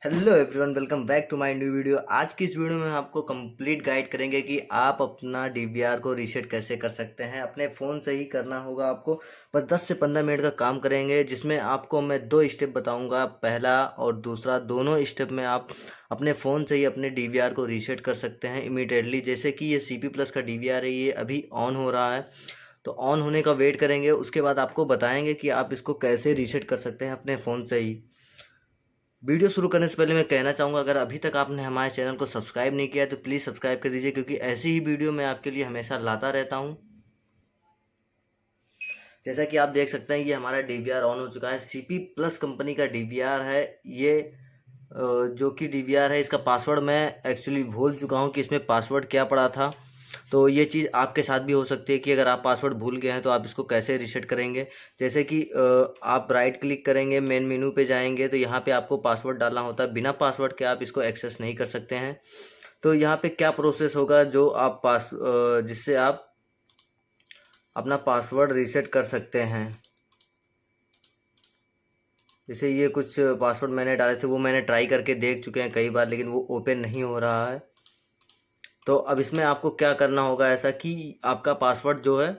Hello everyone, welcome back to my new video. आज की इस वीडियो में हम आपको कंप्लीट गाइड करेंगे कि आप अपना डीवीआर को रीसेट कैसे कर सकते हैं। अपने फ़ोन से ही करना होगा आपको। बस 10 से 15 मिनट का काम करेंगे, जिसमें आपको मैं 2 स्टेप बताऊंगा। पहला और दूसरा दोनों स्टेप में आप अपने फ़ोन से ही अपने डीवीआर को रीसेट कर सकते हैं इमीडिएटली। जैसे कि ये सीपी प्लस का डीवीआर है, ये अभी ऑन हो रहा है, तो ऑन होने का वेट करेंगे। उसके बाद आपको बताएंगे कि आप इसको कैसे रीसेट कर सकते हैं अपने फ़ोन से ही। वीडियो शुरू करने से पहले मैं कहना चाहूँगा, अगर अभी तक आपने हमारे चैनल को सब्सक्राइब नहीं किया है तो प्लीज़ सब्सक्राइब कर दीजिए, क्योंकि ऐसी ही वीडियो मैं आपके लिए हमेशा लाता रहता हूँ। जैसा कि आप देख सकते हैं, ये हमारा डीवीआर ऑन हो चुका है। सीपी प्लस कंपनी का डीवीआर है ये। जो कि डीवीआर है, इसका पासवर्ड मैं एक्चुअली भूल चुका हूँ कि इसमें पासवर्ड क्या पड़ा था। तो ये चीज़ आपके साथ भी हो सकती है कि अगर आप पासवर्ड भूल गए हैं तो आप इसको कैसे रीसेट करेंगे। जैसे कि आप राइट क्लिक करेंगे, मेन मेनू पे जाएंगे, तो यहाँ पे आपको पासवर्ड डालना होता है। बिना पासवर्ड के आप इसको एक्सेस नहीं कर सकते हैं। तो यहाँ पे क्या प्रोसेस होगा जो आप जिससे आप अपना पासवर्ड रीसेट कर सकते हैं। जैसे ये कुछ पासवर्ड मैंने डाले थे, वो मैंने ट्राई करके देख चुके हैं कई बार, लेकिन वो ओपन नहीं हो रहा है। तो अब इसमें आपको क्या करना होगा, ऐसा कि आपका पासवर्ड जो है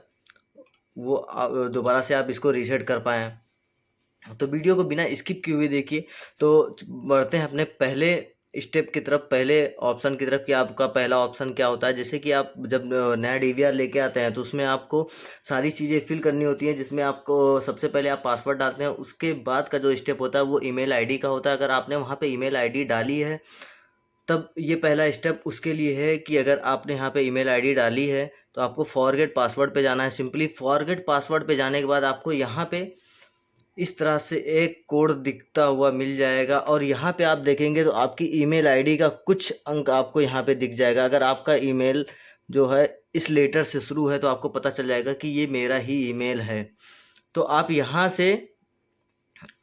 वो दोबारा से आप इसको रीसेट कर पाएँ। तो वीडियो को बिना स्किप किए हुए देखिए। तो बढ़ते हैं अपने पहले स्टेप की तरफ, पहले ऑप्शन की तरफ कि आपका पहला ऑप्शन क्या होता है। जैसे कि आप जब नया डीवीआर लेके आते हैं तो उसमें आपको सारी चीज़ें फिल करनी होती हैं, जिसमें आपको सबसे पहले आप पासवर्ड डालते हैं। उसके बाद का जो स्टेप होता है वो ईमेल आईडी का होता है। अगर आपने वहाँ पे ईमेल आईडी डाली है, तब ये पहला स्टेप उसके लिए है कि अगर आपने यहाँ पे ईमेल आईडी डाली है तो आपको फॉरगेट पासवर्ड पे जाना है। सिंपली फॉरगेट पासवर्ड पे जाने के बाद आपको यहाँ पे इस तरह से एक कोड दिखता हुआ मिल जाएगा, और यहाँ पे आप देखेंगे तो आपकी ईमेल आईडी का कुछ अंक आपको यहाँ पे दिख जाएगा। अगर आपका ईमेल जो है इस लेटर से शुरू है तो आपको पता चल जाएगा कि ये मेरा ही ईमेल है। तो आप यहाँ से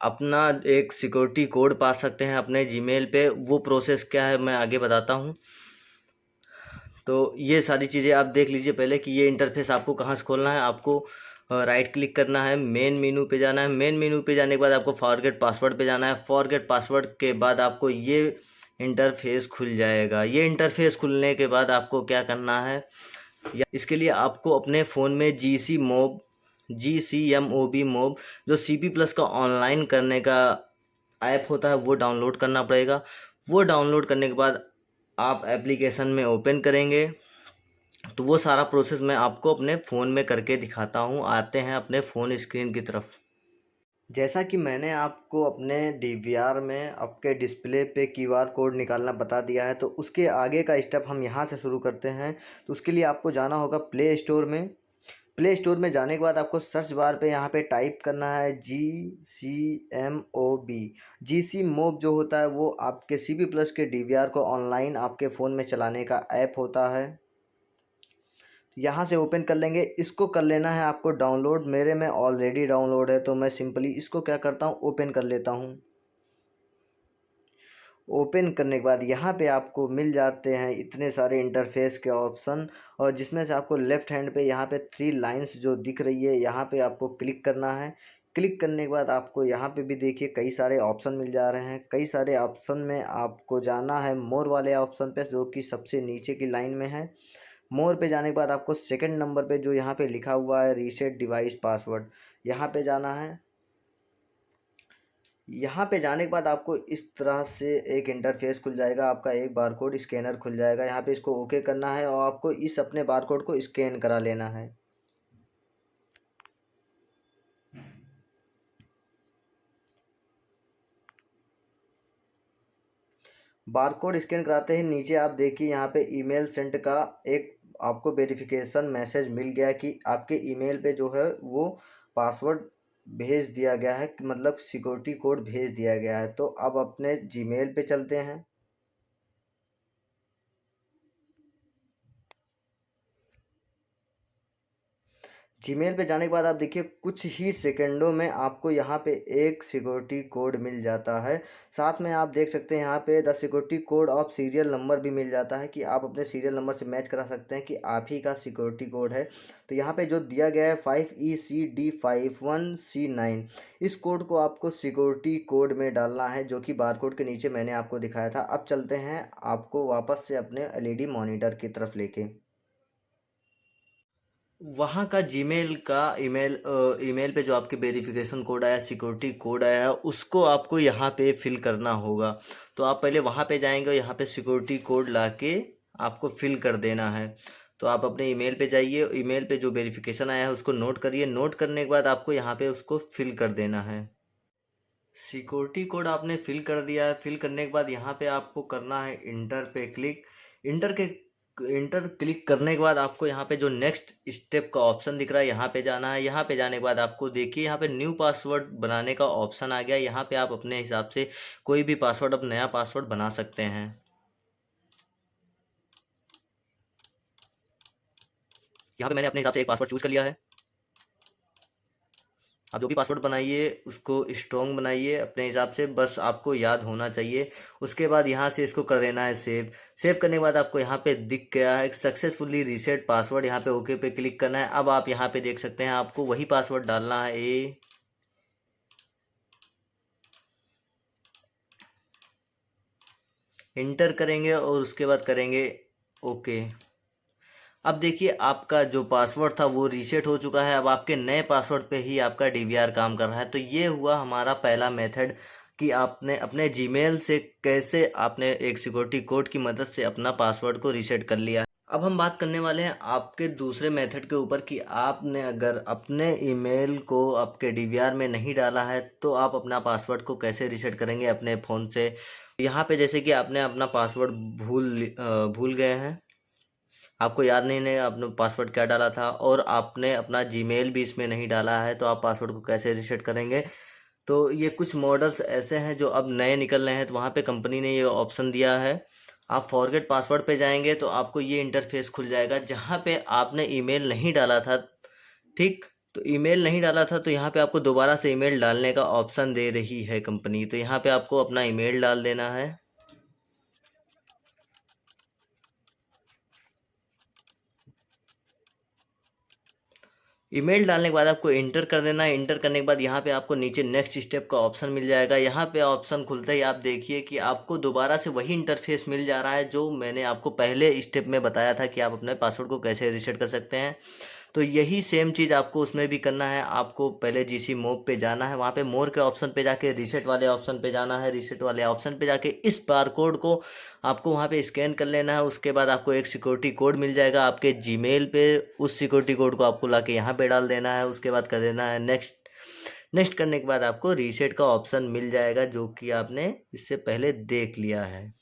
अपना एक सिक्योरिटी कोड पा सकते हैं अपने जीमेल पे। वो प्रोसेस क्या है मैं आगे बताता हूँ। तो ये सारी चीज़ें आप देख लीजिए पहले कि ये इंटरफेस आपको कहाँ से खोलना है। आपको राइट क्लिक करना है, मेन मेनू पे जाना है। मेन मेनू पे जाने के बाद आपको फॉरगेट पासवर्ड पे जाना है। फॉरगेट पासवर्ड के बाद आपको ये इंटरफेस खुल जाएगा। ये इंटरफेस खुलने के बाद आपको क्या करना है, या इसके लिए आपको अपने फ़ोन में GCMOB मोब जो सीपी प्लस का ऑनलाइन करने का ऐप होता है वो डाउनलोड करना पड़ेगा। वो डाउनलोड करने के बाद आप एप्लीकेशन में ओपन करेंगे, तो वो सारा प्रोसेस मैं आपको अपने फ़ोन में करके दिखाता हूँ। आते हैं अपने फ़ोन स्क्रीन की तरफ। जैसा कि मैंने आपको अपने डीवीआर में आपके डिस्प्ले पे क्यूआर कोड निकालना बता दिया है, तो उसके आगे का स्टेप हम यहाँ से शुरू करते हैं। तो उसके लिए आपको जाना होगा प्ले स्टोर में। प्ले स्टोर में जाने के बाद आपको सर्च बार पे यहाँ पे टाइप करना है GCMOB। GC मोब जो होता है वो आपके सीपी प्लस के डीवीआर को ऑनलाइन आपके फ़ोन में चलाने का ऐप होता है। यहाँ से ओपन कर लेंगे। इसको कर लेना है आपको डाउनलोड। मेरे में ऑलरेडी डाउनलोड है, तो मैं सिंपली इसको क्या करता हूँ, ओपन कर लेता हूँ। ओपन करने के बाद यहाँ पे आपको मिल जाते हैं इतने सारे इंटरफेस के ऑप्शन, और जिसमें से आपको लेफ़्ट हैंड पे यहाँ पे 3 लाइंस जो दिख रही है, यहाँ पे आपको क्लिक करना है। क्लिक करने के बाद आपको यहाँ पे भी देखिए कई सारे ऑप्शन मिल जा रहे हैं। कई सारे ऑप्शन में आपको जाना है मोर वाले ऑप्शन पे, जो कि सबसे नीचे की लाइन में है। मोर पे जाने के बाद आपको सेकंड नंबर पे जो यहाँ पे लिखा हुआ है रीसेट डिवाइस पासवर्ड, यहाँ पे जाना है। यहाँ पे जाने के बाद आपको इस तरह से एक इंटरफेस खुल जाएगा। आपका एक बारकोड स्कैनर खुल जाएगा। यहाँ पे इसको ओके करना है और आपको इस अपने बारकोड को स्कैन करा लेना है। बारकोड स्कैन कराते ही नीचे आप देखिए यहाँ पे ईमेल सेंड का एक आपको वेरिफिकेशन मैसेज मिल गया कि आपके ईमेल पे जो है वो पासवर्ड भेज दिया गया है, मतलब सिक्योरिटी कोड भेज दिया गया है। तो अब अपने जीमेल पे चलते हैं। जीमेल पे जाने के बाद आप देखिए कुछ ही सेकंडों में आपको यहाँ पे एक सिक्योरिटी कोड मिल जाता है। साथ में आप देख सकते हैं यहाँ पे the security code of serial number भी मिल जाता है कि आप अपने सीरियल नंबर से मैच करा सकते हैं कि आप ही का सिक्योरिटी कोड है। तो यहाँ पे जो दिया गया है 5ECD51C9, इस कोड को आपको सिक्योरिटी कोड में डालना है, जो कि बारकोड के नीचे मैंने आपको दिखाया था। अब चलते हैं आपको वापस से अपने एलईडी मॉनिटर की तरफ लेके। वहाँ का जीमेल का ईमेल पे जो आपके वेरिफिकेशन कोड आया, सिक्योरिटी कोड आया है, उसको आपको यहाँ पे फिल करना होगा। तो आप पहले वहाँ पे जाएंगे और यहाँ पे सिक्योरिटी कोड लाके आपको फिल कर देना है। तो आप अपने ईमेल पे जाइए, ईमेल पे जो वेरिफिकेशन आया है उसको नोट करिए। नोट करने के बाद आपको यहाँ पे उसको फिल कर देना है। सिक्योरिटी कोड आपने फिल कर दिया है। फिल करने के बाद यहाँ पे आपको करना है इंटर पे क्लिक। इंटर के इंटर क्लिक करने के बाद आपको यहाँ पे जो नेक्स्ट स्टेप का ऑप्शन दिख रहा है, यहाँ पे जाना है। यहाँ पे जाने के बाद आपको देखिए यहाँ पे न्यू पासवर्ड बनाने का ऑप्शन आ गया। यहाँ पे आप अपने हिसाब से कोई भी पासवर्ड, अब नया पासवर्ड बना सकते हैं। यहाँ पे मैंने अपने हिसाब से एक पासवर्ड चूज कर लिया है। आप जो भी पासवर्ड बनाइए उसको स्ट्रॉन्ग बनाइए अपने हिसाब से, बस आपको याद होना चाहिए। उसके बाद यहाँ से इसको कर देना है सेव। सेव करने के बाद आपको यहाँ पे दिख गया है सक्सेसफुली रीसेट पासवर्ड। यहाँ पे ओके पे क्लिक करना है। अब आप यहाँ पे देख सकते हैं आपको वही पासवर्ड डालना है। इंटर करेंगे और उसके बाद करेंगे ओके। अब देखिए आपका जो पासवर्ड था वो रीसेट हो चुका है। अब आपके नए पासवर्ड पे ही आपका डीवीआर काम कर रहा है। तो ये हुआ हमारा पहला मेथड कि आपने अपने जीमेल से कैसे आपने एक सिक्योरिटी कोड की मदद से अपना पासवर्ड को रीसेट कर लिया। अब हम बात करने वाले हैं आपके दूसरे मेथड के ऊपर कि आपने अगर अपने ईमेल को आपके डीवीआर में नहीं डाला है तो आप अपना पासवर्ड को कैसे रीसेट करेंगे अपने फ़ोन से। यहाँ पे जैसे कि आपने अपना पासवर्ड भूल गए हैं, आपको याद नहीं आपने पासवर्ड क्या डाला था, और आपने अपना जीमेल भी इसमें नहीं डाला है, तो आप पासवर्ड को कैसे रीसेट करेंगे। तो ये कुछ मॉडल्स ऐसे हैं जो अब नए निकल रहे हैं। तो वहाँ पे कंपनी ने ये ऑप्शन दिया है। आप फॉरगेट पासवर्ड पे जाएंगे तो आपको ये इंटरफेस खुल जाएगा जहाँ पे आपने ईमेल नहीं डाला था। ठीक, तो ईमेल नहीं डाला था तो यहाँ पे आपको दोबारा से ईमेल डालने का ऑप्शन दे रही है कंपनी। तो यहाँ पे आपको अपना ईमेल डाल देना है। ईमेल डालने के बाद आपको इंटर कर देना है। इंटर करने के बाद यहाँ पे आपको नीचे नेक्स्ट स्टेप का ऑप्शन मिल जाएगा। यहाँ पे ऑप्शन खुलते ही आप देखिए कि आपको दोबारा से वही इंटरफेस मिल जा रहा है जो मैंने आपको पहले स्टेप में बताया था कि आप अपने पासवर्ड को कैसे रीसेट कर सकते हैं। तो यही सेम चीज़ आपको उसमें भी करना है। आपको पहले जीसी मोब पे जाना है, वहाँ पे मोर के ऑप्शन पे जाके रीसेट वाले ऑप्शन पे जाना है। रीसेट वाले ऑप्शन पे जाके इस बारकोड को आपको वहाँ पे स्कैन कर लेना है। उसके बाद आपको एक सिक्योरिटी कोड मिल जाएगा आपके जीमेल पे। उस सिक्योरिटी कोड को आपको लाके यहाँ पे डाल देना है। उसके बाद कर देना है नेक्स्ट। नेक्स्ट करने के बाद आपको रीसेट का ऑप्शन मिल जाएगा जो कि आपने इससे पहले देख लिया है।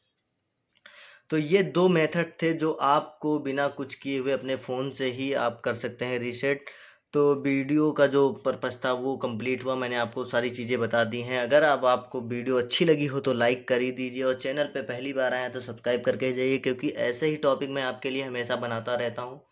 तो ये दो मेथड थे जो आपको बिना कुछ किए हुए अपने फ़ोन से ही आप कर सकते हैं रीसेट। तो वीडियो का जो पर्पस था वो कंप्लीट हुआ। मैंने आपको सारी चीज़ें बता दी हैं। अगर अब आपको वीडियो अच्छी लगी हो तो लाइक कर ही दीजिए, और चैनल पे पहली बार आए हैं तो सब्सक्राइब करके जाइए, क्योंकि ऐसे ही टॉपिक मैं आपके लिए हमेशा बनाता रहता हूँ।